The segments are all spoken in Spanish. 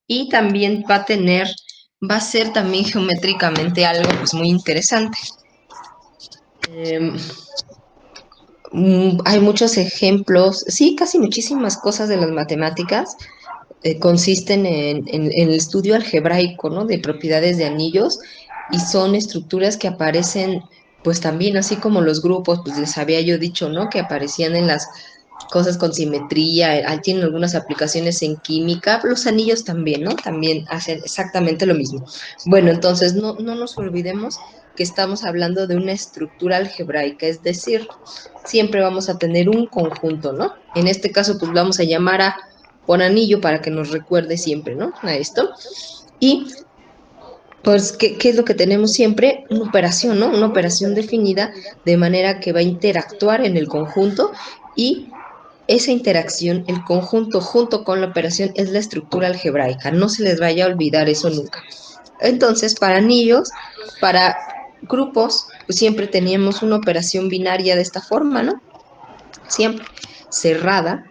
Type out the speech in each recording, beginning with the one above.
y también va a ser también geométricamente algo pues muy interesante. Em, hay muchos ejemplos, sí, casi muchísimas cosas de las matemáticas consisten en el estudio algebraico, ¿no? De propiedades de anillos y son estructuras que aparecen, pues también, así como los grupos, pues les había yo dicho, ¿no? Que aparecían en las cosas con simetría, tienen algunas aplicaciones en química, los anillos también, ¿no? También hacen exactamente lo mismo. Bueno, entonces no nos olvidemos que estamos hablando de una estructura algebraica, es decir, siempre vamos a tener un conjunto, ¿no? En este caso, pues vamos a llamar a por anillo para que nos recuerde siempre, ¿no? A esto. Y pues, ¿qué es lo que tenemos siempre? Una operación, ¿no? Una operación definida de manera que va a interactuar en el conjunto y esa interacción, el conjunto junto con la operación es la estructura algebraica. No se les vaya a olvidar eso nunca. Entonces, para anillos, para grupos, pues siempre teníamos una operación binaria de esta forma, ¿no? Siempre cerrada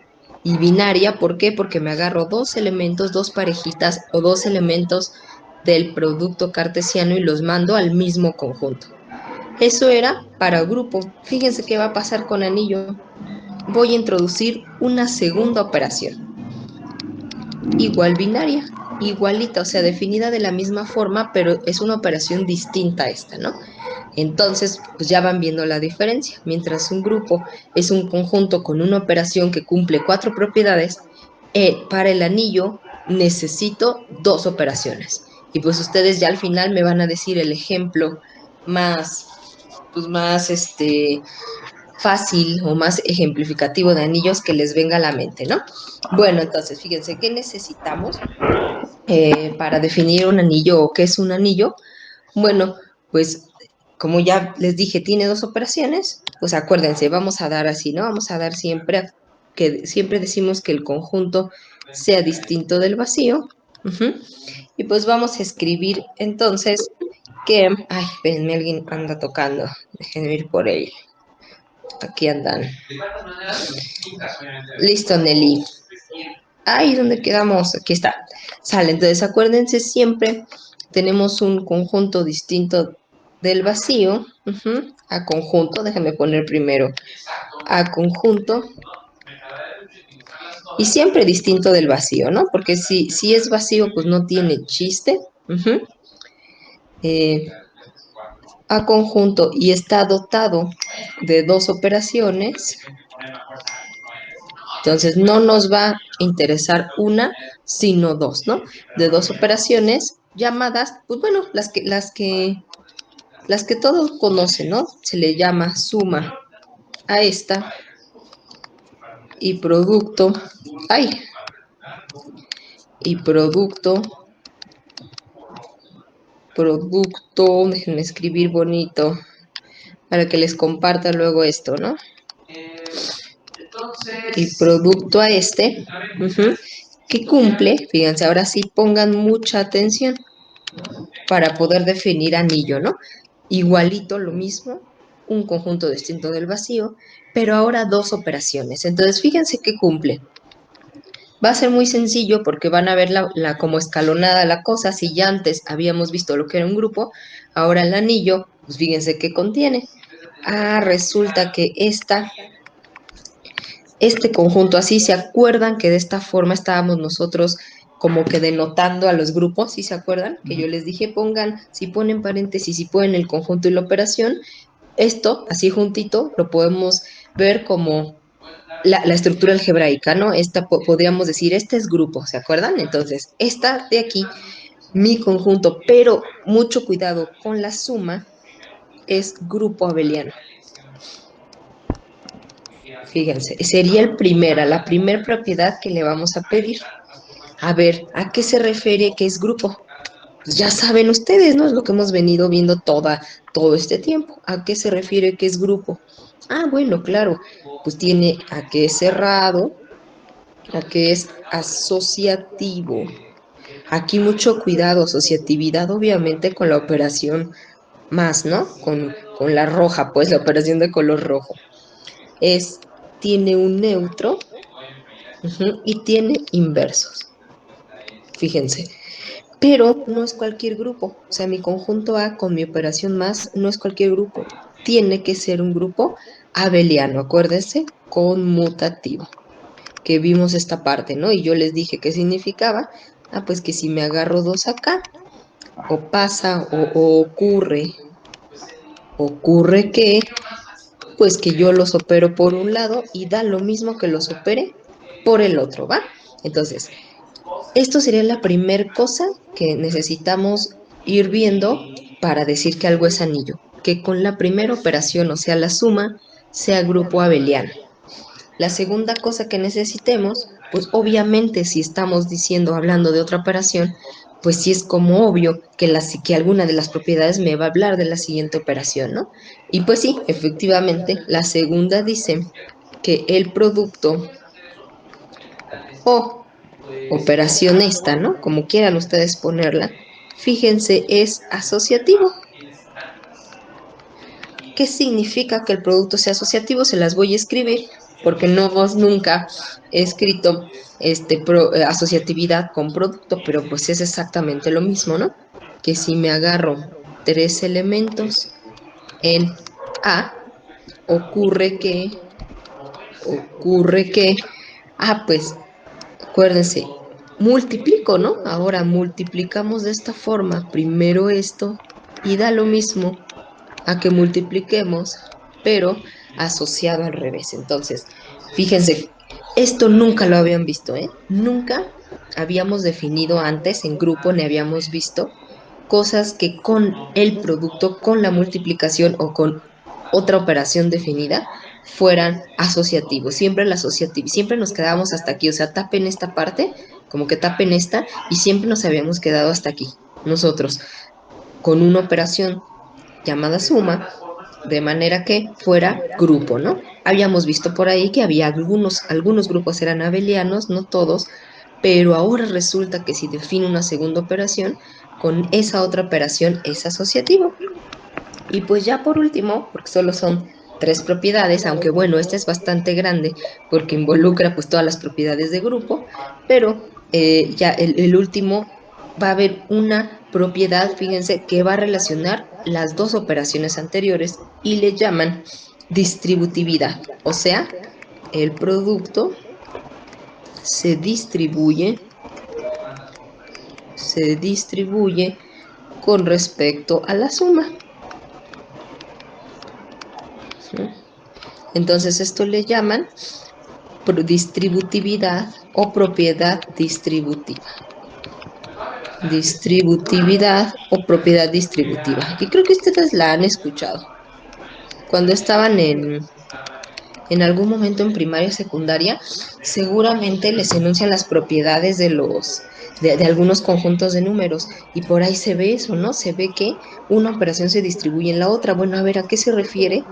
y binaria. ¿Por qué? Porque me agarro dos elementos, dos parejitas o dos elementos del producto cartesiano y los mando al mismo conjunto. Eso era para grupo. Fíjense qué va a pasar con anillo. Voy a introducir una segunda operación, igual binaria, igualita, o sea, definida de la misma forma, pero es una operación distinta a esta, ¿no? Entonces, pues ya van viendo la diferencia. Mientras un grupo es un conjunto con una operación que cumple cuatro propiedades, para el anillo necesito dos operaciones. Y pues ustedes ya al final me van a decir el ejemplo más, pues más fácil o más ejemplificativo de anillos que les venga a la mente, ¿no? Bueno, entonces fíjense, ¿qué necesitamos para definir un anillo o qué es un anillo? Bueno, pues como ya les dije, tiene dos operaciones, pues acuérdense, vamos a dar así, ¿no? Vamos a dar siempre, que siempre decimos que el conjunto sea distinto del vacío. Ujú. Y pues vamos a escribir entonces que, ay, espérenme, alguien anda tocando, déjenme ir por él. Aquí andan. Listo, Nelly. Ay, ¿dónde quedamos? Aquí está. Sale, entonces acuérdense siempre, tenemos un conjunto distinto del vacío, a conjunto, déjame poner primero a conjunto, y siempre distinto del vacío, ¿no? Porque si es vacío, pues no tiene chiste. Ujú. Eh, a conjunto y está dotado de dos operaciones, entonces no nos va a interesar una, sino dos, ¿no? De dos operaciones llamadas, pues bueno, las que todos conocen, ¿no? Se le llama suma a esta y producto, ay, y producto, déjenme escribir bonito para que les comparta luego esto, ¿no? Y producto a este, que cumple, fíjense, ahora sí pongan mucha atención para poder definir anillo, ¿no? Igualito, lo mismo, un conjunto distinto del vacío, pero ahora dos operaciones. Entonces, fíjense que cumple. Va a ser muy sencillo porque van a ver como escalonada la cosa. Si ya antes habíamos visto lo que era un grupo, ahora el anillo, pues fíjense qué contiene. Ah, resulta que este conjunto, así se acuerdan que de esta forma estábamos nosotros como que denotando a los grupos, ¿sí se acuerdan? Que yo les dije pongan, si ponen paréntesis, si ponen el conjunto y la operación, esto así juntito lo podemos ver como la estructura algebraica, ¿no? Esta podríamos decir, este es grupo, ¿se acuerdan? Entonces, esta de aquí, mi conjunto, pero mucho cuidado con la suma, es grupo abeliano. Fíjense, sería la primera propiedad que le vamos a pedir. A ver, ¿a qué se refiere que es grupo? Pues ya saben ustedes, ¿no? Es lo que hemos venido viendo todo este tiempo. ¿A qué se refiere que es grupo? Ah, bueno, claro, pues tiene a que es cerrado, a que es asociativo. Aquí mucho cuidado, asociatividad obviamente con la operación más, ¿no? Con la roja, pues la operación de color rojo. Tiene un neutro, y tiene inversos. fíjense. Pero no es cualquier grupo. O sea, mi conjunto A con mi operación más no es cualquier grupo. Tiene que ser un grupo abeliano, acuérdense, conmutativo, que vimos esta parte, ¿no? Y yo les dije qué significaba. Ah, pues que si me agarro dos acá, o pasa, o ocurre que, pues que yo los opero por un lado y da lo mismo que los opere por el otro, ¿va? Entonces, esto sería la primera cosa que necesitamos ir viendo para decir que algo es anillo, que con la primera operación, o sea, la suma, sea grupo abeliano. La segunda cosa que necesitemos, pues obviamente si estamos diciendo, hablando de otra operación, pues sí es como obvio que, que alguna de las propiedades me va a hablar de la siguiente operación, ¿no? Y pues sí, efectivamente, la segunda dice que el producto o operación esta, ¿no? Como quieran ustedes ponerla, fíjense, es asociativo. ¿Qué significa que el producto sea asociativo? Se las voy a escribir porque no hemos nunca escrito asociatividad con producto, pero pues es exactamente lo mismo, ¿no? Que si me agarro tres elementos en A, ocurre que, ocurre que, pues acuérdense, multiplico, ¿no? Ahora multiplicamos de esta forma, primero esto y da lo mismo a que multipliquemos, pero asociado al revés. Entonces, fíjense, esto nunca lo habían visto, ¿eh? Nunca habíamos definido antes en grupo, ni habíamos visto cosas que con el producto, con la multiplicación o con otra operación definida, fueran asociativos. Siempre la asociativa, siempre nos quedábamos hasta aquí, o sea, tapen esta parte, como que tapen esta, y siempre nos habíamos quedado hasta aquí, nosotros, con una operación llamada suma, de manera que fuera grupo, ¿no? Habíamos visto por ahí que había algunos grupos eran abelianos, no todos, pero ahora resulta que si defino una segunda operación, con esa otra operación es asociativo. Y pues ya por último, porque solo son tres propiedades, aunque bueno, esta es bastante grande porque involucra pues todas las propiedades de grupo, pero ya el último va a haber una propiedad, fíjense, que va a relacionar las dos operaciones anteriores y le llaman distributividad, o sea, el producto se distribuye, se distribuye con respecto a la suma. ¿Sí? Entonces esto le llaman distributividad o propiedad distributiva. Distributividad o propiedad distributiva. Y creo que ustedes la han escuchado. Cuando estaban en algún momento en primaria o secundaria, seguramente les enuncian las propiedades de algunos conjuntos de números. Y por ahí se ve eso, ¿no? Se ve que una operación se distribuye en la otra. Bueno, a ver, ¿a qué se refiere?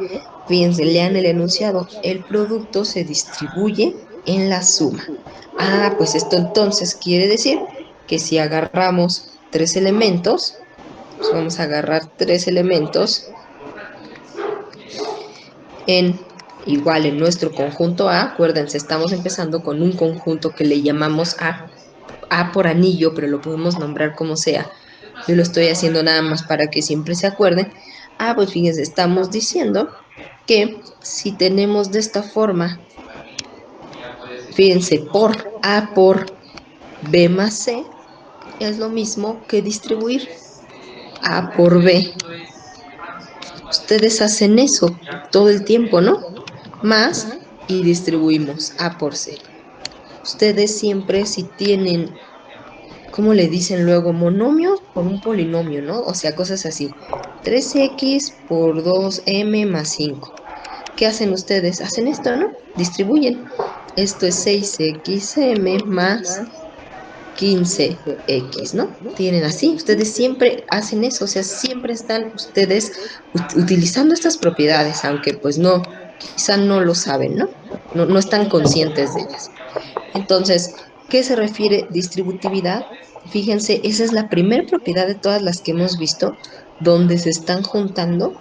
Fíjense, lean el enunciado. El producto se distribuye en la suma. Ah, pues esto entonces quiere decir que si agarramos tres elementos, pues vamos a agarrar tres elementos en igual en nuestro conjunto A, acuérdense, estamos empezando con un conjunto que le llamamos A por anillo, pero lo podemos nombrar como sea. Yo lo estoy haciendo nada más para que siempre se acuerden. Ah, pues fíjense, estamos diciendo que si tenemos de esta forma, fíjense, por A por B más C, es lo mismo que distribuir A por B. Ustedes hacen eso todo el tiempo, ¿no? Más y distribuimos A por C. Ustedes siempre si tienen, ¿cómo le dicen luego? Monomios por un polinomio, ¿no? O sea, cosas así. 3x por 2m más 5. ¿Qué hacen ustedes? Hacen esto, ¿no? Distribuyen. Esto es 6xm más 15x, ¿no? Tienen así, ustedes siempre hacen eso, o sea, siempre están ustedes utilizando estas propiedades, aunque pues no, quizá no lo saben, ¿no? No están conscientes de ellas. Entonces, ¿qué se refiere distributividad? Fíjense, esa es la primera propiedad de todas las que hemos visto, donde se están juntando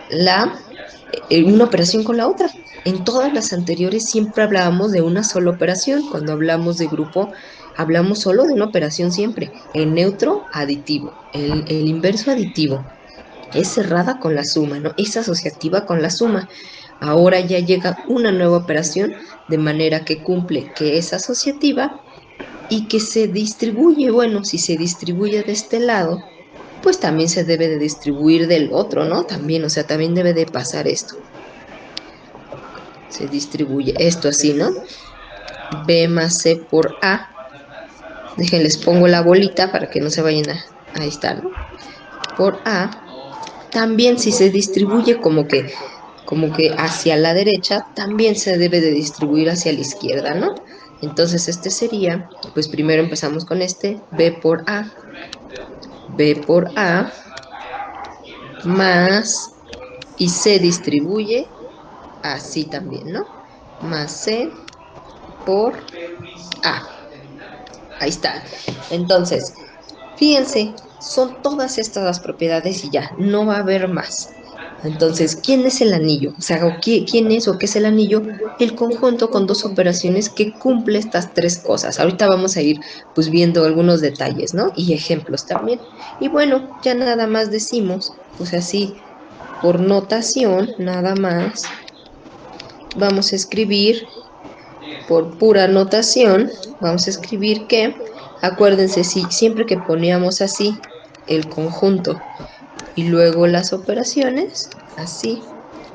la, una operación con la otra. En todas las anteriores siempre hablábamos de una sola operación. Cuando hablamos de grupo, hablamos solo de una operación siempre, el neutro aditivo, el inverso aditivo. Es cerrada con la suma, ¿no? Es asociativa con la suma. Ahora ya llega una nueva operación de manera que cumple que es asociativa y que se distribuye. Bueno, si se distribuye de este lado, pues también se debe de distribuir del otro, ¿no? También, o sea, también debe de pasar esto. Se distribuye esto así, ¿no? B más C por A. Déjenles pongo la bolita para que no se vayan a... Ahí está, ¿no? Por A. También si se distribuye como que hacia la derecha, también se debe de distribuir hacia la izquierda, ¿no? Entonces este sería, pues primero empezamos con este, B por A, más, y se distribuye así también, ¿no? Más C por A. Ahí está. Entonces, fíjense, son todas estas las propiedades y ya, no va a haber más. Entonces, ¿quién es el anillo? O sea, ¿quién es o qué es el anillo? El conjunto con dos operaciones que cumple estas tres cosas. Ahorita vamos a ir pues viendo algunos detalles, ¿no? Y ejemplos también. Y bueno, ya nada más decimos, pues así, por notación, nada más, vamos a escribir, por pura notación, vamos a escribir que, acuérdense, si siempre que poníamos así el conjunto y luego las operaciones, así,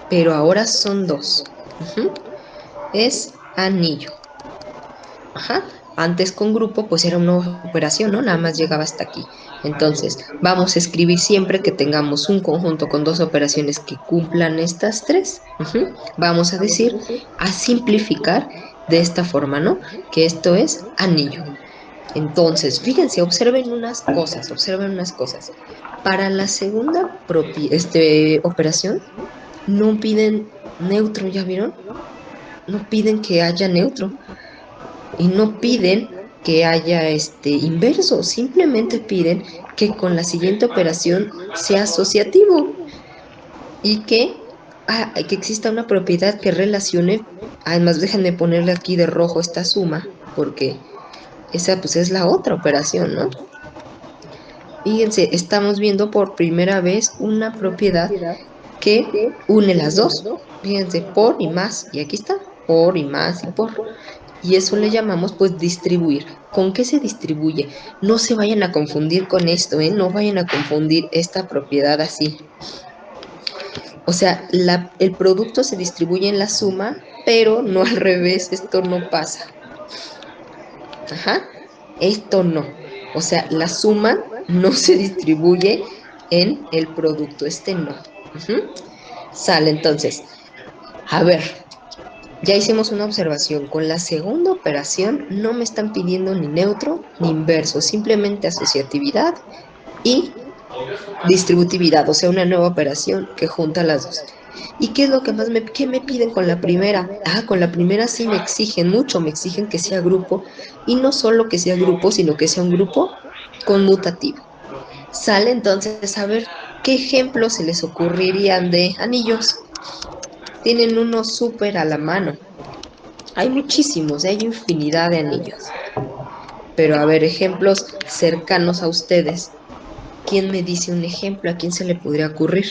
pero ahora son dos. Ujú. Es anillo. Ajá. Antes con grupo, pues era una operación, ¿no? Nada más llegaba hasta aquí. Entonces, vamos a escribir siempre que tengamos un conjunto con dos operaciones que cumplan estas tres. Ujú. Vamos a decir, a simplificar de esta forma, ¿no? Que esto es anillo. Entonces, fíjense, observen unas cosas. Para la segunda operación, no piden neutro, ¿ya vieron? No piden que haya neutro y no piden que haya este inverso, simplemente piden que con la siguiente operación sea asociativo y que exista una propiedad que relacione, además déjenme ponerle aquí de rojo esta suma, porque esa pues es la otra operación, ¿no? Fíjense, estamos viendo por primera vez una propiedad que une las dos. Fíjense, por y más, y aquí está, por y más y por. Y eso le llamamos pues distribuir. ¿Con qué se distribuye? No se vayan a confundir con esto, ¿eh? No vayan a confundir esta propiedad así. O sea, el producto se distribuye en la suma, pero no al revés, esto no pasa. Ajá, esto no. O sea, la suma no se distribuye en el producto, este no. Ujú. Sale entonces. A ver, ya hicimos una observación. Con la segunda operación no me están pidiendo ni neutro ni inverso, simplemente asociatividad y distributividad, o sea, una nueva operación que junta las dos. ¿Y qué es lo que qué me piden con la primera? Ah, con la primera sí me exigen mucho, me exigen que sea grupo, y no solo que sea grupo, sino que sea un grupo conmutativo. Sale entonces a ver qué ejemplos se les ocurrirían de anillos. Tienen uno súper a la mano. Hay muchísimos, hay infinidad de anillos. Pero a ver, ejemplos cercanos a ustedes. ¿Quién me dice un ejemplo? ¿A quién se le podría ocurrir?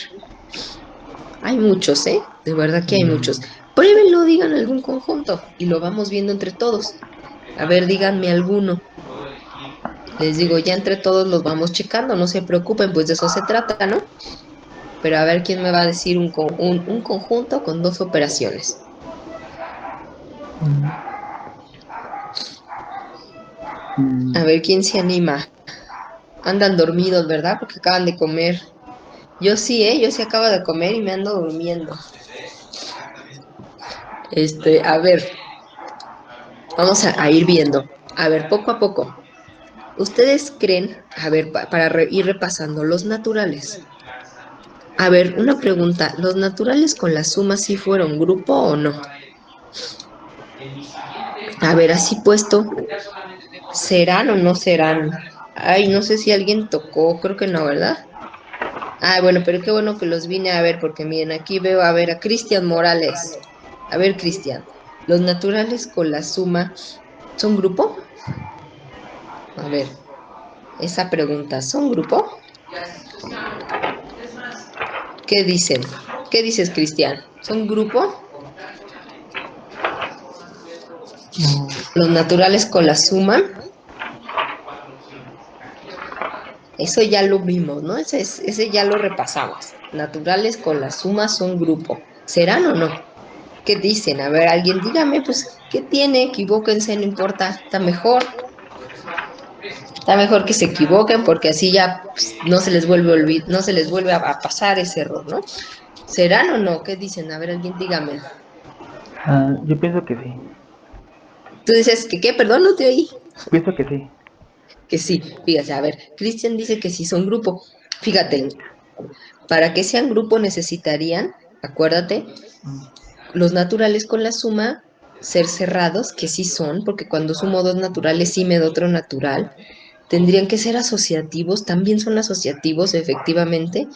Hay muchos, ¿eh? De verdad que hay muchos. Pruébenlo, digan algún conjunto y lo vamos viendo entre todos. A ver, díganme alguno. Les digo, ya entre todos los vamos checando, no se preocupen, pues de eso se trata, ¿no? Pero a ver quién me va a decir un conjunto con dos operaciones. Mm, A mm, ver quién se anima. Andan dormidos, ¿verdad? Porque acaban de comer. Yo sí, ¿eh? Yo sí acabo de comer y me ando durmiendo. A ver, vamos a ir viendo. A ver, poco a poco. ¿Ustedes creen, a ver, para ir repasando, los naturales? A ver, una pregunta, ¿los naturales con la suma sí fueron grupo o no? A ver, así puesto, ¿serán o no serán? Ay, no sé si alguien tocó, creo que no, ¿verdad? Ah, bueno, pero qué bueno que los vine a ver, porque miren, aquí veo a ver a Cristian Morales. A ver, Cristian, ¿los naturales con la suma son grupo? A ver, esa pregunta, ¿son grupo? ¿Qué dicen? ¿Qué dices, Cristian? ¿Son grupo? Mm, Los naturales con la suma, eso ya lo vimos, ¿no? Ese ya lo repasamos. Naturales con la suma son grupo. ¿Serán o no? ¿Qué dicen? A ver, alguien dígame, pues, ¿qué tiene? Equivóquense, no importa, está mejor. Está mejor que se equivoquen porque así ya pues, no se les vuelve no se les vuelve a pasar ese error, ¿no? ¿Serán o no? ¿Qué dicen? A ver, alguien dígame. yo pienso que sí. Tú dices que qué, perdón, no te oí. Pienso que sí. Que sí, fíjate, a ver, Cristian dice que sí son grupo. Fíjate, para que sean grupo necesitarían, acuérdate, Mm, los naturales con la suma ser cerrados, que sí son, porque cuando sumo dos naturales sí me da otro natural. Tendrían que ser asociativos, también son asociativos, efectivamente,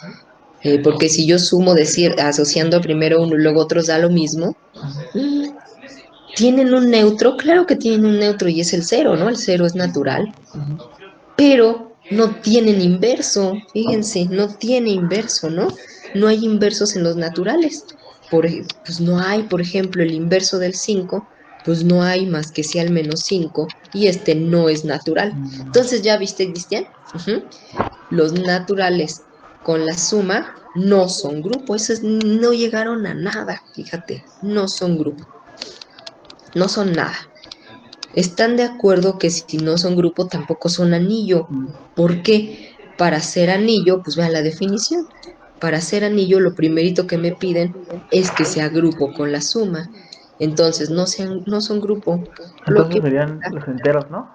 porque si yo sumo decir asociando primero uno y luego otros da lo mismo. ujú, Mm, ¿Tienen un neutro? Claro que tienen un neutro y es el cero, ¿no? El cero es natural, ujú, pero no tienen inverso, fíjense, no tiene inverso, ¿no? No hay inversos en los naturales. Pues no hay, por ejemplo, el inverso del 5 pues no hay más que sea al menos 5 y este no es natural. mm. Entonces, ¿ya viste, Cristian? Ujú. Los naturales con la suma no son grupo, esos no llegaron a nada, fíjate, no son grupo, no son nada. Están de acuerdo que si no son grupo tampoco son anillo. Mm. ¿Por qué? Para ser anillo, pues vean la definición. Para ser anillo, lo primerito que me piden es que sea grupo con la suma. Entonces, no son grupo. Lo Entonces que serían los enteros, ¿no?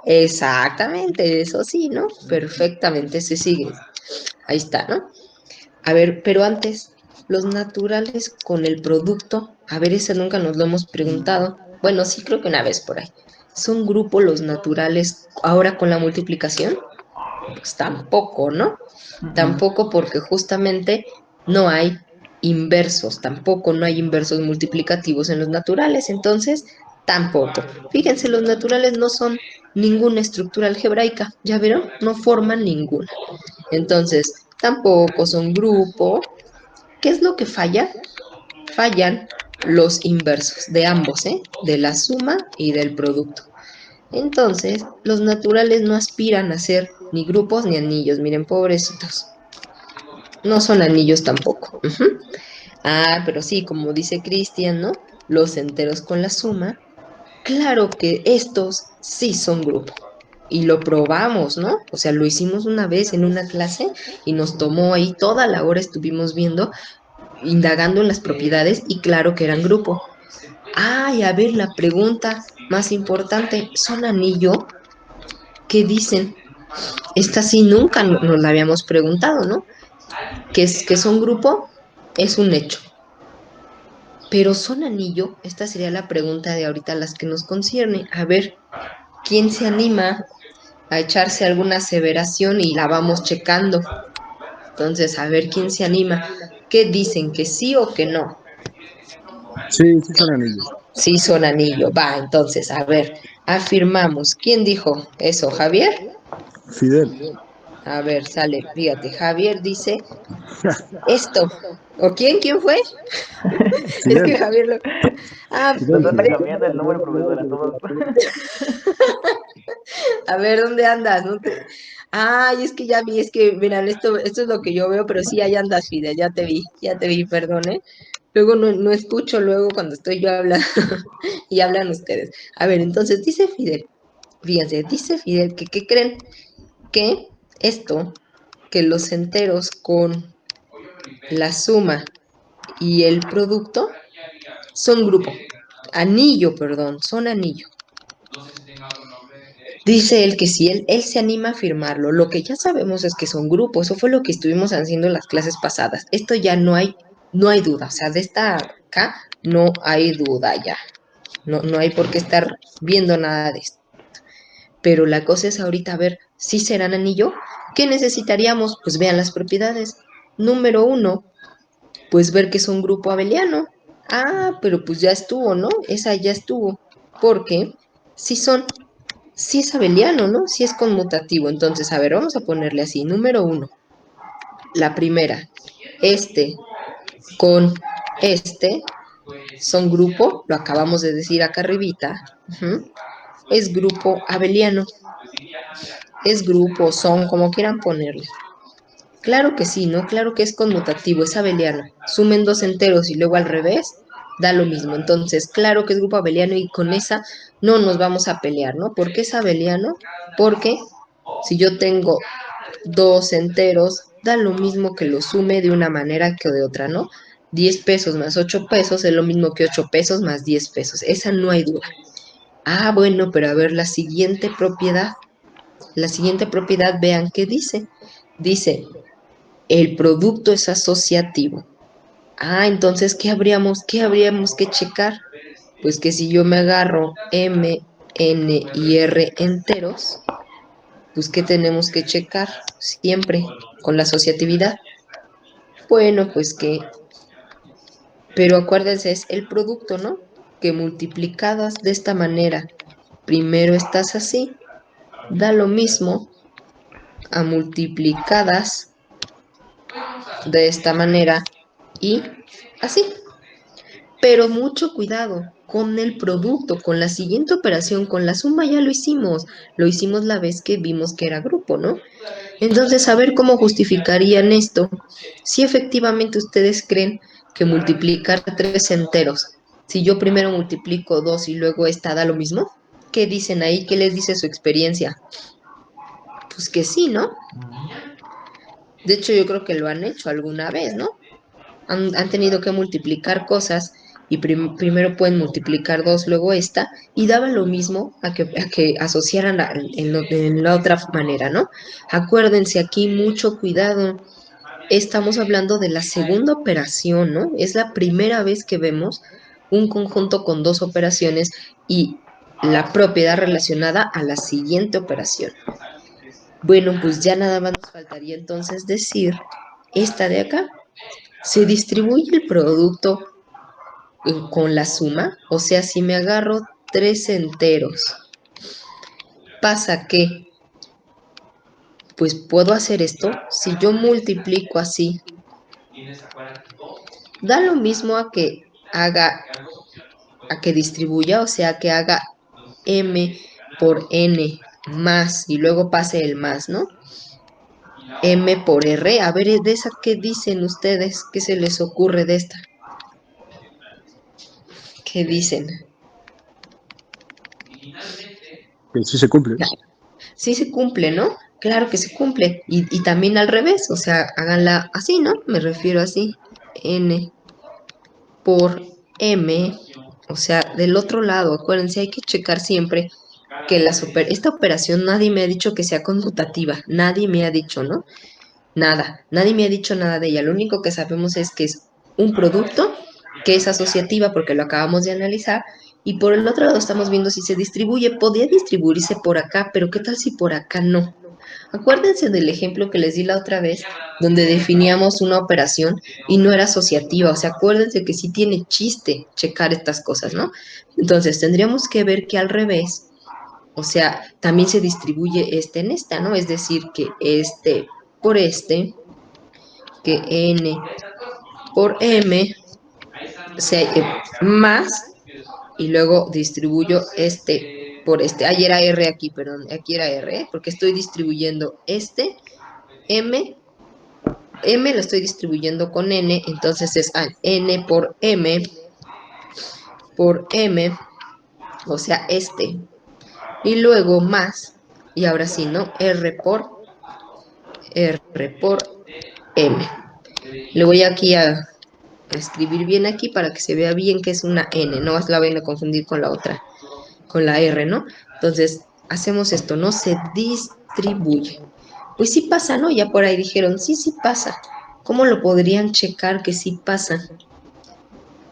exactamente, eso sí, ¿no? Perfectamente se sigue. Ahí está, ¿no? A ver, pero antes, los naturales con el producto, a ver, ese nunca nos lo hemos Mm, preguntado. Bueno, sí creo que una vez por ahí. ¿Son grupo los naturales ahora con la multiplicación? Pues tampoco, ¿no? mm, Tampoco porque justamente no hay inversos, tampoco no hay inversos multiplicativos en los naturales, entonces tampoco. Fíjense, los naturales no son ninguna estructura algebraica, ¿ya vieron? No forman ninguna. Entonces, tampoco son grupo. ¿Qué es lo que falla? Fallan los inversos de ambos, ¿eh? De la suma y del producto. Entonces, los naturales no aspiran a ser ni grupos ni anillos. Miren, pobrecitos. No son anillos tampoco. Ujú. Ah, pero sí, como dice Cristian, ¿no? Los enteros con la suma. Claro que estos sí son grupo. Y lo probamos, ¿no? O sea, lo hicimos una vez en una clase y nos tomó ahí toda la hora, estuvimos viendo, indagando en las propiedades y claro que eran grupo. Ay, a ver, la pregunta más importante, ¿son anillo? ¿Qué dicen? Esta sí nunca nos la habíamos preguntado, ¿no? Que son grupo? Es un hecho. Pero ¿son anillo? Esta sería la pregunta de ahorita las que nos concierne. A ver, ¿quién se anima a echarse alguna aseveración y la vamos checando? Entonces, a ver quién se anima. ¿Qué dicen? ¿Que sí o que no? Sí, sí son anillos. Sí son anillo. Va, entonces, a ver, afirmamos. ¿Quién dijo eso? ¿Javier? Fidel. A ver, sale, fíjate. Javier dice esto. ¿O quién? ¿Quién fue? Es Fidel. que Javier lo... Ah, Nos Fidel, anda Fidel. cambiando el nombre, profesor, a todos. a ver, ¿dónde andas? Ay, es que ya vi, es que, miran, esto es lo que yo veo, pero sí, ahí andas, Fidel, ya te vi, perdone. Luego no escucho luego cuando estoy yo hablando y hablan ustedes. A ver, entonces dice Fidel, fíjense, dice Fidel que, ¿qué creen? Que esto, que los enteros con la suma y el producto son grupo. Anillo, perdón, son anillo. Dice él que si él se anima a firmarlo, lo que ya sabemos es que son grupos, eso fue lo que estuvimos haciendo en las clases pasadas. Esto ya no hay duda, o sea, de esta acá no hay duda ya. No hay por qué estar viendo nada de esto. Pero la cosa es ahorita a ver si serán anillo. ¿Qué necesitaríamos? Pues vean las propiedades. Número uno, pues ver que es un grupo abeliano. Ah, pero pues ya estuvo, ¿no? Esa ya estuvo. Porque si son. sí es abeliano, ¿no? Sí es conmutativo. Entonces, a ver, vamos a ponerle así. Número 1, la primera. Este con este son grupo, lo acabamos de decir acá arribita. Es grupo abeliano. Es grupo, son, como quieran ponerle. Claro que sí, ¿no? Claro que es conmutativo, es abeliano. Sumen dos enteros y luego al revés, da lo mismo. Entonces, claro que es grupo abeliano y con esa no nos vamos a pelear, ¿no? ¿Por qué es abeliano? Porque si yo tengo dos enteros, da lo mismo que lo sume de una manera que de otra, ¿no? 10 pesos más 8 pesos es lo mismo que 8 pesos más 10 pesos. Esa no hay duda. Ah, bueno, pero a ver, la siguiente propiedad. La siguiente propiedad, vean qué dice. Dice, el producto es asociativo. Ah, entonces, qué habríamos que checar? Pues que si yo me agarro M, N y R enteros, pues ¿qué tenemos que checar siempre con la asociatividad? Bueno, pues que, pero acuérdense, es el producto, ¿no? Que multiplicadas de esta manera, primero estás así, da lo mismo a multiplicadas de esta manera y así. Pero mucho cuidado con el producto, con la siguiente operación, con la suma ya lo hicimos. Lo hicimos la vez que vimos que era grupo, ¿no? Entonces, a ver cómo justificarían esto. Si efectivamente ustedes creen que multiplicar tres enteros, si yo primero multiplico dos y luego esta da lo mismo, ¿qué dicen ahí? ¿Qué les dice su experiencia? Pues que sí, ¿no? De hecho, yo creo que lo han hecho alguna vez, ¿no? Han tenido que multiplicar cosas y primero pueden multiplicar dos, luego esta, y daba lo mismo a que asociaran en la otra manera, ¿no? Acuérdense aquí, mucho cuidado. Estamos hablando de la segunda operación, ¿no? Es la primera vez que vemos un conjunto con dos operaciones y la propiedad relacionada a la siguiente operación. Bueno, pues ya nada más nos faltaría entonces decir esta de acá. Se distribuye el producto con la suma, o sea, si me agarro tres enteros, pasa que, pues puedo hacer esto, si yo multiplico así, da lo mismo haga, a que distribuya, o sea, que haga m por n más y luego pase el más, ¿no? M por R, a ver, de esa, ¿qué dicen ustedes? ¿Qué se les ocurre de esta? ¿Qué dicen? Que sí se cumple. Sí se cumple, ¿no? Claro que se cumple. Y también al revés, o sea, háganla así, ¿no? Me refiero así. N por M, o sea, del otro lado, acuérdense, hay que checar siempre que esta operación nadie me ha dicho que sea conmutativa, nadie me ha dicho, ¿no? Nada, nadie me ha dicho nada de ella. Lo único que sabemos es que es un producto que es asociativa porque lo acabamos de analizar y por el otro lado estamos viendo si se distribuye. Podría distribuirse por acá, pero ¿qué tal si por acá no? Acuérdense del ejemplo que les di la otra vez, donde definíamos una operación y no era asociativa. O sea, acuérdense que sí tiene chiste checar estas cosas, ¿no? Entonces, tendríamos que ver que al revés, o sea, también se distribuye este en esta, ¿no? Es decir, que este por este, que n por m sea más, y luego distribuyo este por este. Ahí era r aquí, perdón, aquí era r, porque estoy distribuyendo este m. M lo estoy distribuyendo con n, entonces es n por m, o sea, este. Y luego más, y ahora sí, ¿no? R por m. Le voy aquí a escribir bien aquí para que se vea bien que es una n, no la vayan a confundir con la otra, con la r, ¿no? Entonces, hacemos esto, ¿no? Se distribuye. Pues sí pasa, ¿no? Ya por ahí dijeron, sí, sí pasa. ¿Cómo lo podrían checar que sí pasa?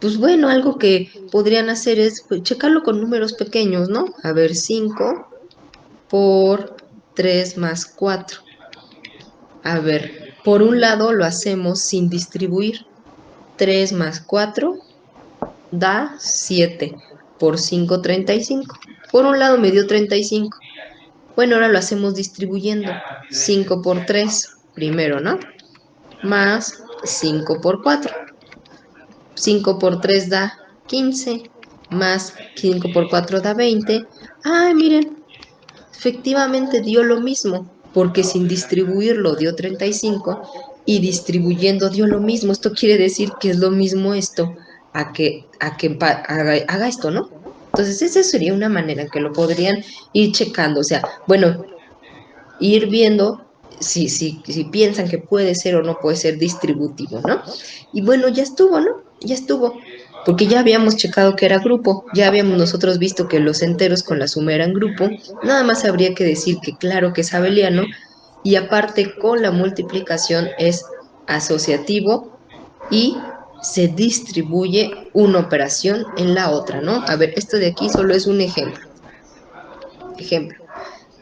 Pues bueno, algo que podrían hacer es pues, checarlo con números pequeños, ¿no? A ver, 5 por 3 más 4. A ver, por un lado lo hacemos sin distribuir. 3 más 4 da 7. Por 5, 35. Por un lado me dio 35. Bueno, ahora lo hacemos distribuyendo. 5 por 3 primero, ¿no? Más 5 por 4. 5 por 3 da 15, más 5 por 4 da 20. ¡Ay, miren! Efectivamente dio lo mismo, porque sin distribuirlo dio 35 y distribuyendo dio lo mismo. Esto quiere decir que es lo mismo esto a que haga esto, ¿no? Entonces, esa sería una manera en que lo podrían ir checando. O sea, bueno, ir viendo si piensan que puede ser o no puede ser distributivo, ¿no? Y bueno, ya estuvo, ¿no? Ya estuvo, porque ya habíamos checado que era grupo, ya habíamos nosotros visto que los enteros con la suma eran grupo, nada más habría que decir que claro que es abeliano, y aparte con la multiplicación es asociativo y se distribuye una operación en la otra, ¿no? A ver, esto de aquí solo es un ejemplo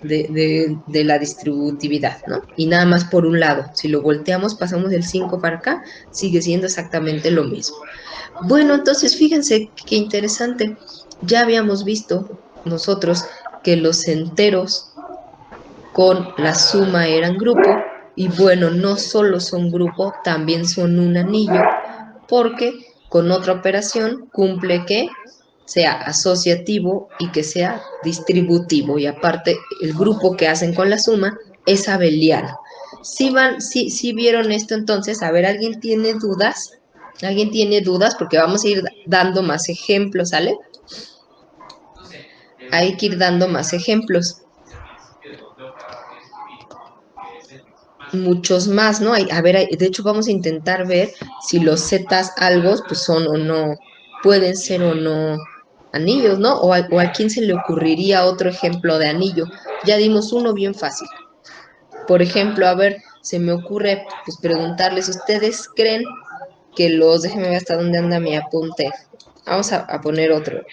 de la distributividad, ¿no? Y nada más por un lado, si lo volteamos, pasamos del 5 para acá, sigue siendo exactamente lo mismo. Bueno, entonces fíjense qué interesante. Ya habíamos visto nosotros que los enteros con la suma eran grupo y bueno, no solo son grupo, también son un anillo porque con otra operación cumple que sea asociativo y que sea distributivo. Y aparte, el grupo que hacen con la suma es abeliano. Si vieron esto entonces, a ver, ¿alguien tiene dudas? ¿Alguien tiene dudas? Porque vamos a ir dando más ejemplos, ¿sale? Hay que ir dando más ejemplos. Muchos más, ¿no? A ver, de hecho vamos a intentar ver si los zetas algos pues son o no, pueden ser o no anillos, ¿no? O a quién se le ocurriría otro ejemplo de anillo. Ya dimos uno bien fácil. Por ejemplo, a ver, se me ocurre pues preguntarles, ¿ustedes creen que déjenme ver hasta dónde anda mi apunte? Vamos a poner otro.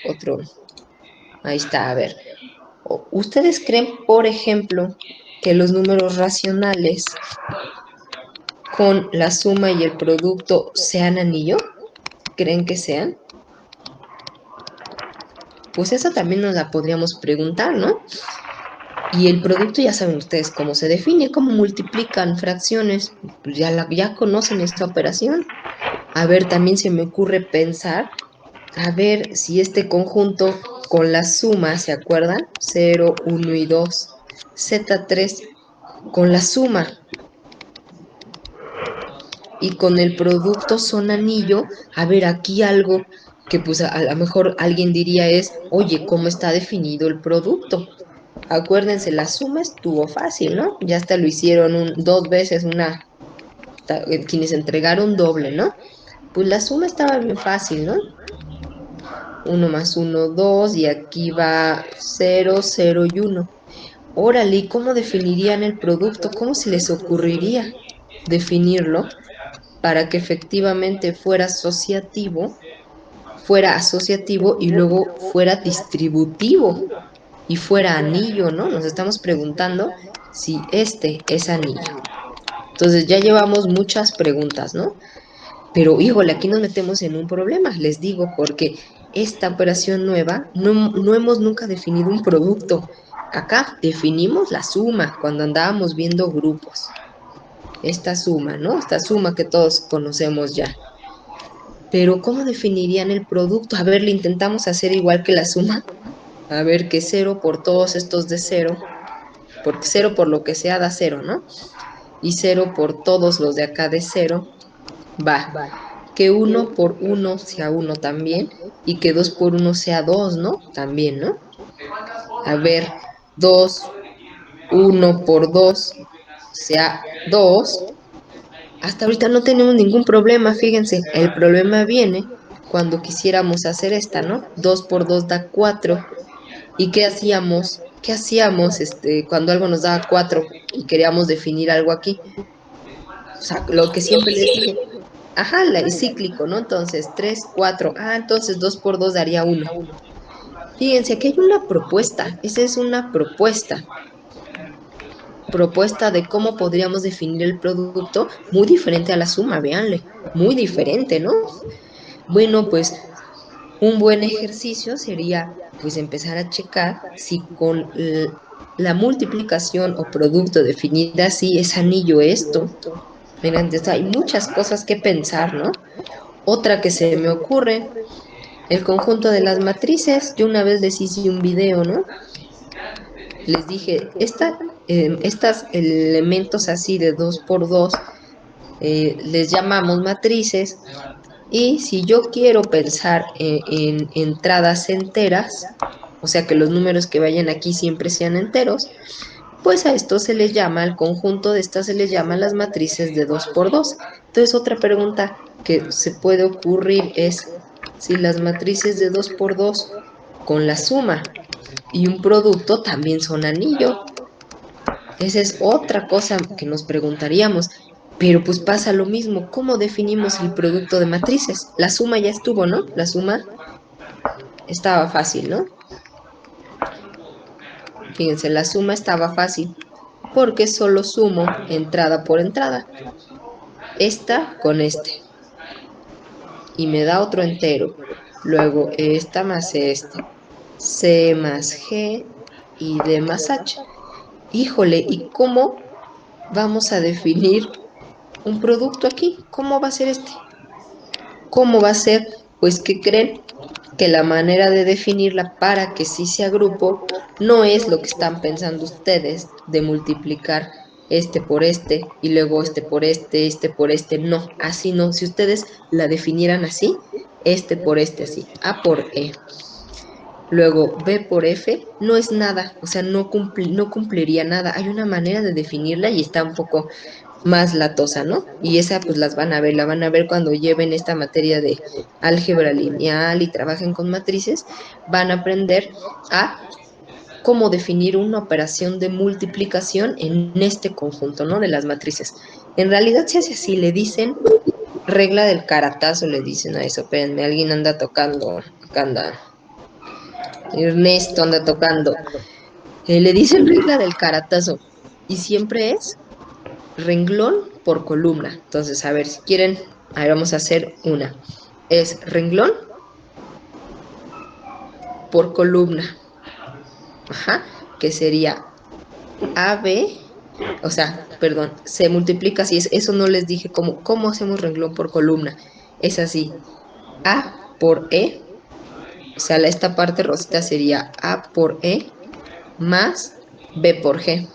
Ahí está, a ver. ¿Ustedes creen, por ejemplo, que los números racionales con la suma y el producto sean anillo? ¿Creen que sean? Pues eso también nos la podríamos preguntar, ¿no? Y el producto ya saben ustedes cómo se define, cómo multiplican fracciones. Pues ya conocen esta operación. A ver, también se me ocurre pensar, a ver si este conjunto con la suma, ¿se acuerdan? 0, 1 y 2. Z3 con la suma y con el producto son anillo. A ver, aquí algo que pues a lo mejor alguien diría es, oye, ¿cómo está definido el producto? Acuérdense, la suma estuvo fácil, ¿no? Ya hasta lo hicieron dos veces, quienes entregaron doble, ¿no? Pues la suma estaba bien fácil, ¿no? 1 más 1, 2, y aquí va 0, 0 y 1. Órale, ¿y cómo definirían el producto? ¿Cómo se les ocurriría definirlo para que efectivamente fuera asociativo y luego fuera distributivo y fuera anillo, ¿no? Nos estamos preguntando si este es anillo. Entonces ya llevamos muchas preguntas, ¿no? Pero híjole, aquí nos metemos en un problema, les digo, porque esta operación nueva no hemos nunca definido un producto. Acá definimos la suma cuando andábamos viendo grupos. Esta suma, ¿no? Esta suma que todos conocemos ya. Pero ¿cómo definirían el producto? A ver, le intentamos hacer igual que la suma. A ver, que 0 por todos estos de 0, porque 0 por lo que sea da 0, ¿no? Y 0 por todos los de acá de 0, va. Que 1 por 1 sea 1 también, y que 2 por 1 sea 2, ¿no? También, ¿no? A ver, 2, 1 por 2 sea 2. Hasta ahorita no tenemos ningún problema, fíjense. El problema viene cuando quisiéramos hacer esta, ¿no? 2 por 2 da 4. ¿Y qué hacíamos? ¿Qué hacíamos cuando algo nos daba 4 y queríamos definir algo aquí? O sea, lo que siempre les dije. Ajá, el cíclico, ¿no? Entonces, 3, 4. Ah, entonces 2 por 2 daría 1. Fíjense, aquí hay una propuesta. Esa es una propuesta. Propuesta de cómo podríamos definir el producto muy diferente a la suma, véanle. Muy diferente, ¿no? Bueno, pues un buen ejercicio sería pues empezar a checar si con La multiplicación o producto definida así es anillo esto. Miren, hay muchas cosas que pensar, ¿no? Otra que se me ocurre, el conjunto de las matrices. Yo una vez les hice un video, ¿no? Les dije, estas elementos así de 2 por 2 les llamamos matrices. Y si yo quiero pensar en entradas enteras, o sea que los números que vayan aquí siempre sean enteros, pues a esto se les llama, al conjunto de estas se les llama las matrices de 2 por 2. Entonces otra pregunta que se puede ocurrir es si las matrices de 2 por 2 con la suma y un producto también son anillo. Esa es otra cosa que nos preguntaríamos. Pero pues pasa lo mismo. ¿Cómo definimos el producto de matrices? La suma ya estuvo, ¿no? La suma estaba fácil, ¿no? Fíjense, la suma estaba fácil porque solo sumo entrada por entrada. Esta con este. Y me da otro entero. Luego esta más este. C más G y D más H. Híjole, ¿y cómo vamos a definir un producto aquí? ¿Cómo va a ser este? ¿Cómo va a ser? Pues, ¿qué creen? Que la manera de definirla para que sí sea grupo no es lo que están pensando ustedes de multiplicar este por este y luego este por este. No, así no. Si ustedes la definieran así, este por este así, A por E, luego B por F, no es nada, o sea, no cumpliría nada. Hay una manera de definirla y está un poco más latosa, ¿no? Y esa pues la van a ver cuando lleven esta materia de álgebra lineal y trabajen con matrices, van a aprender a cómo definir una operación de multiplicación en este conjunto, ¿no? De las matrices. En realidad se hace así, le dicen regla del caratazo, le dicen a eso. Espérenme, alguien anda tocando, acá anda, Ernesto anda tocando. Le dicen regla del caratazo y siempre es renglón por columna. Entonces, a ver, si quieren, a ver, vamos a hacer una. Es renglón por columna. Ajá, que sería AB, o sea, perdón, se multiplica así. Eso no les dije cómo hacemos renglón por columna. Es así. A por E, o sea, esta parte rosita sería A por E más B por G.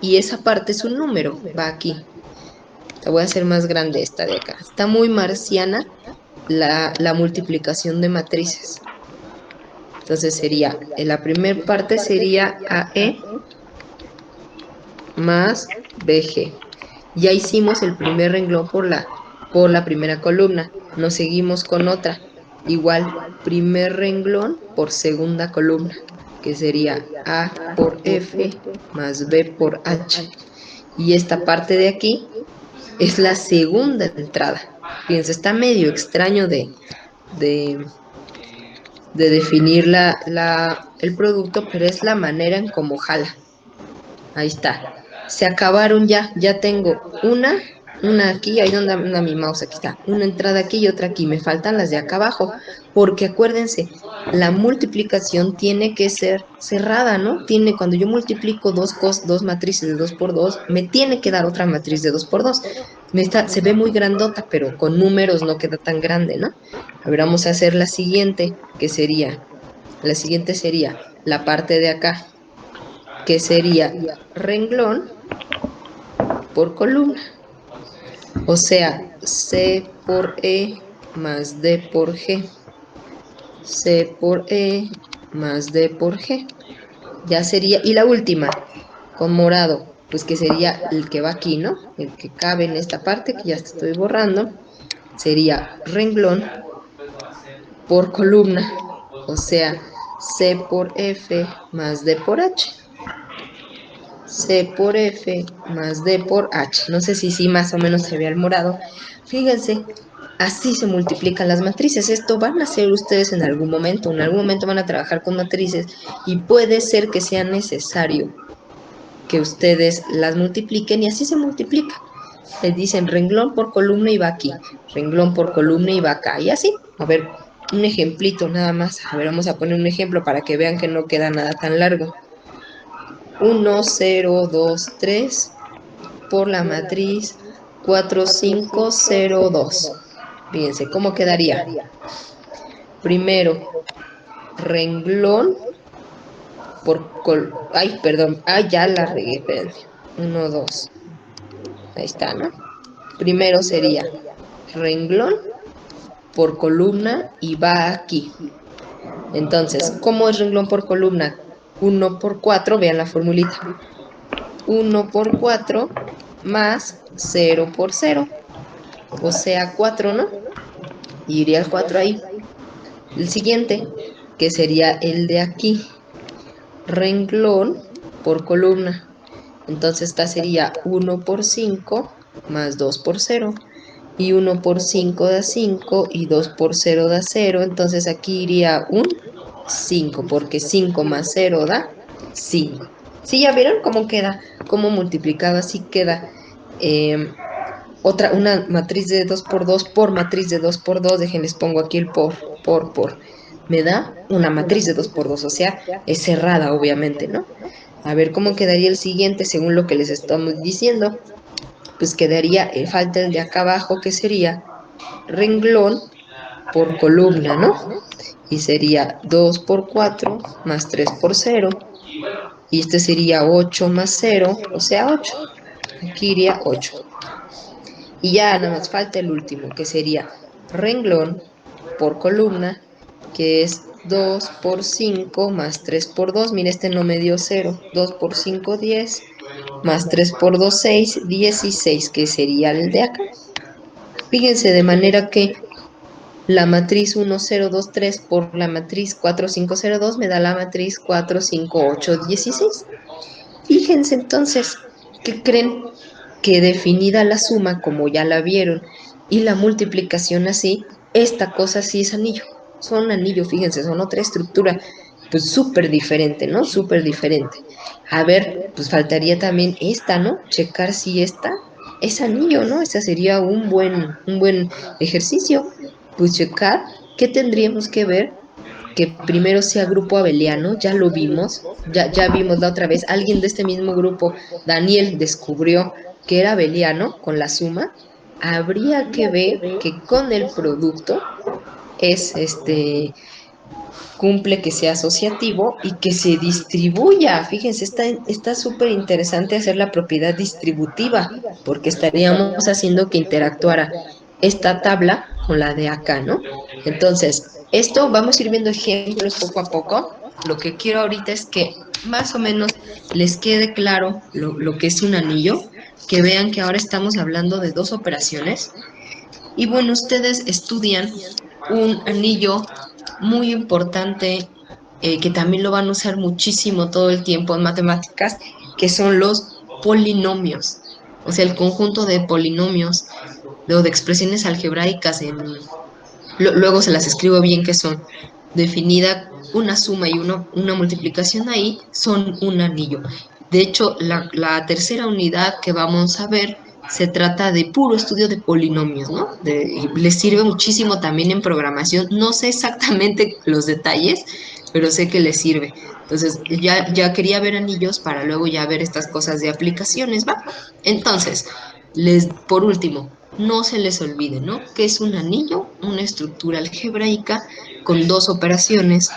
Y esa parte es un número, va aquí. Te voy a hacer más grande esta de acá. Está muy marciana la multiplicación de matrices. Entonces sería, en la primera parte sería AE más BG. Ya hicimos el primer renglón por la primera columna. Nos seguimos con otra. Igual, primer renglón por segunda columna, que sería A por F más B por H. Y esta parte de aquí es la segunda entrada. Fíjense, está medio extraño de, de definir el producto, pero es la manera en cómo jala. Ahí está. Se acabaron ya tengo una aquí, ahí donde anda mi mouse, aquí está. Una entrada aquí y otra aquí. Me faltan las de acá abajo, porque acuérdense, la multiplicación tiene que ser cerrada, ¿no? Cuando yo multiplico dos matrices de 2 por 2, me tiene que dar otra matriz de 2 por 2. Se ve muy grandota, pero con números no queda tan grande, ¿no? A ver, vamos a hacer la siguiente sería la parte de acá, que sería renglón por columna. O sea, C por E más D por G. C por E más D por G. Ya sería, y la última, con morado, pues que sería el que va aquí, ¿no? El que cabe en esta parte, que ya estoy borrando, sería renglón por columna. O sea, C por F más D por H. C por F más D por H. No sé si sí más o menos se ve al morado. Fíjense, así se multiplican las matrices. Esto van a hacer ustedes en algún momento. En algún momento van a trabajar con matrices y puede ser que sea necesario que ustedes las multipliquen y así se multiplica. Les dicen renglón por columna y va aquí. Renglón por columna y va acá. Y así. A ver, un ejemplito nada más. A ver, vamos a poner un ejemplo para que vean que no queda nada tan largo. 1, 0, 2, 3 por la matriz 4, 5, 0, 2. Fíjense, ¿cómo quedaría? Primero, renglón Ay, perdón. Ay, ya la regué, espérenme. 1, 2. Ahí está, ¿no? Primero sería renglón por columna y va aquí. Entonces, ¿cómo es renglón por columna? 1 por 4, vean la formulita. 1 por 4 más 0 por 0. O sea, 4, ¿no? Y iría el 4 ahí. El siguiente, que sería el de aquí. Renglón por columna. Entonces esta sería 1 por 5 más 2 por 0. Y 1 por 5 da 5 y 2 por 0 da 0. Entonces aquí iría un 5 porque 5 más 0 da 5. ¿Sí ya vieron cómo queda? Cómo multiplicado así queda. Una matriz de 2 por matriz de 2 por 2. Déjenles pongo aquí el por. Me da una matriz de 2 por 2. O sea, es cerrada obviamente, ¿no? A ver cómo quedaría el siguiente según lo que les estamos diciendo. Pues quedaría, falta el de acá abajo que sería renglón por columna, ¿no? Y sería 2 por 4 más 3 por 0. Y este sería 8 más 0, o sea 8. Aquí iría 8. Y ya nada más falta el último, que sería renglón por columna, que es 2 por 5 más 3 por 2. Mira, este no me dio 0. 2 por 5, 10. Más 3 por 2, 6. 16, que sería el de acá. Fíjense, de manera que la matriz 1, 0, 2, 3 por la matriz 4, 5, 0, 2 me da la matriz 4, 5, 8, 16. Fíjense entonces, ¿qué creen? Que definida la suma, como ya la vieron, y la multiplicación así, esta cosa sí es anillo. Son anillo, fíjense, son otra estructura, pues súper diferente, ¿no? Súper diferente. A ver, pues faltaría también esta, ¿no? Checar si esta es anillo, ¿no? Ese sería un buen ejercicio. Pues checar qué tendríamos que ver que primero sea grupo abeliano, ya lo vimos, ya vimos la otra vez, alguien de este mismo grupo, Daniel, descubrió que era abeliano con la suma. Habría que ver que con el producto es cumple que sea asociativo y que se distribuya. Fíjense, está súper interesante hacer la propiedad distributiva, porque estaríamos haciendo que interactuara esta tabla con la de acá, ¿no? Entonces, esto vamos a ir viendo ejemplos poco a poco. Lo que quiero ahorita es que más o menos les quede claro lo que es un anillo, que vean que ahora estamos hablando de dos operaciones. Y bueno, ustedes estudian un anillo muy importante, que también lo van a usar muchísimo todo el tiempo en matemáticas, que son los polinomios. O sea, el conjunto de polinomios o de expresiones algebraicas luego se las escribo bien, que son definida una suma y una multiplicación ahí, son un anillo. De hecho, la tercera unidad que vamos a ver se trata de puro estudio de polinomios, ¿no? Les sirve muchísimo también en programación. No sé exactamente los detalles, pero sé que les sirve. Entonces, ya quería ver anillos para luego ya ver estas cosas de aplicaciones, ¿va? Entonces, por último, no se les olvide, ¿no? Que es un anillo, una estructura algebraica con dos operaciones,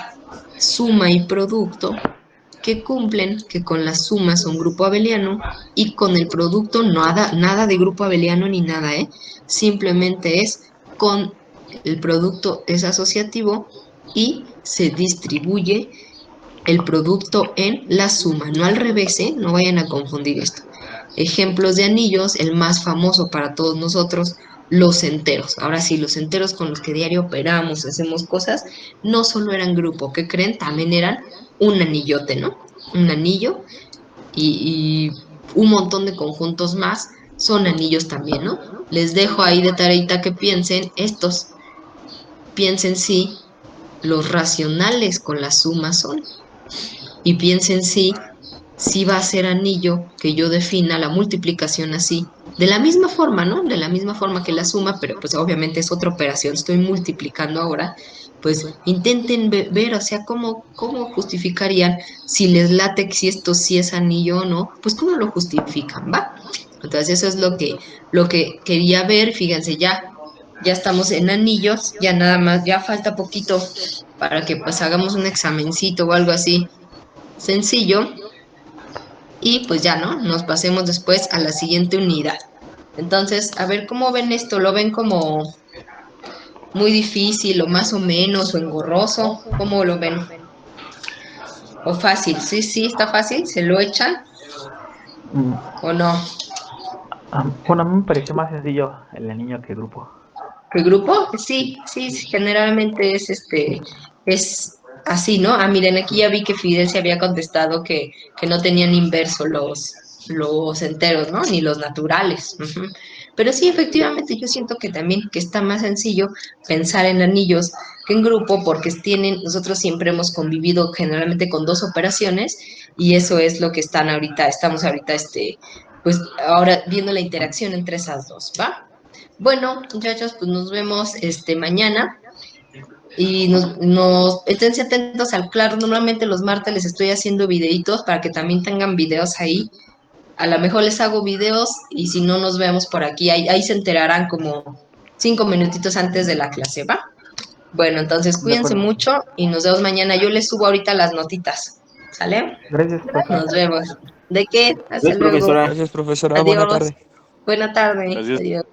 suma y producto, que cumplen que con la suma son grupo abeliano y con el producto nada de grupo abeliano ni nada, ¿eh? Simplemente es con el producto es asociativo y se distribuye el producto en la suma, no al revés, ¿eh? No vayan a confundir esto. Ejemplos de anillos, el más famoso para todos nosotros, los enteros. Ahora sí, los enteros con los que diario operamos, hacemos cosas, no solo eran grupo, ¿qué creen? También eran un anillote, ¿no? Un anillo y un montón de conjuntos más son anillos también, ¿no? Les dejo ahí de tareita que piensen si los racionales con la suma son, y piensen si va a ser anillo que yo defina la multiplicación así De la misma forma, ¿no? De la misma forma que la suma, pero pues obviamente es otra operación, estoy multiplicando ahora, pues intenten ver, o sea, cómo justificarían si les late que si esto sí es anillo o no, pues cómo lo justifican, ¿va? Entonces eso es lo que quería ver, fíjense, ya estamos en anillos, ya nada más, ya falta poquito para que pues hagamos un examencito o algo así sencillo y pues ya, ¿no? Nos pasemos después a la siguiente unidad. Entonces, a ver cómo ven esto, ¿lo ven como muy difícil o más o menos o engorroso? ¿Cómo lo ven? ¿O fácil? Sí, sí, está fácil, ¿se lo echan Mm, o no? bueno, a mí me pareció más sencillo el de niño que el grupo. ¿El grupo? Sí, sí, sí, generalmente es así, ¿no? Ah, miren, aquí ya vi que Fidel se había contestado que no tenían inverso los enteros, ¿no? Ni los naturales. Ujú. Pero sí, efectivamente, yo siento que también que está más sencillo pensar en anillos que en grupo, porque nosotros siempre hemos convivido generalmente con dos operaciones, y eso es lo que estamos ahorita, pues ahora viendo la interacción entre esas dos, ¿va? Bueno, muchachos, pues nos vemos mañana y esténse atentos al claro. Normalmente los martes les estoy haciendo videitos para que también tengan videos ahí. A lo mejor les hago videos y si no nos vemos por aquí, ahí se enterarán como 5 minutitos antes de la clase, ¿va? Bueno, entonces De cuídense acuerdo. mucho y nos vemos mañana. Yo les subo ahorita las notitas, ¿sale? Gracias, profe. Nos vemos. ¿De qué? Hasta Gracias, luego. profesora. Gracias, profesora. Buena Adiós. tarde. Buena tarde. Gracias. Adiós.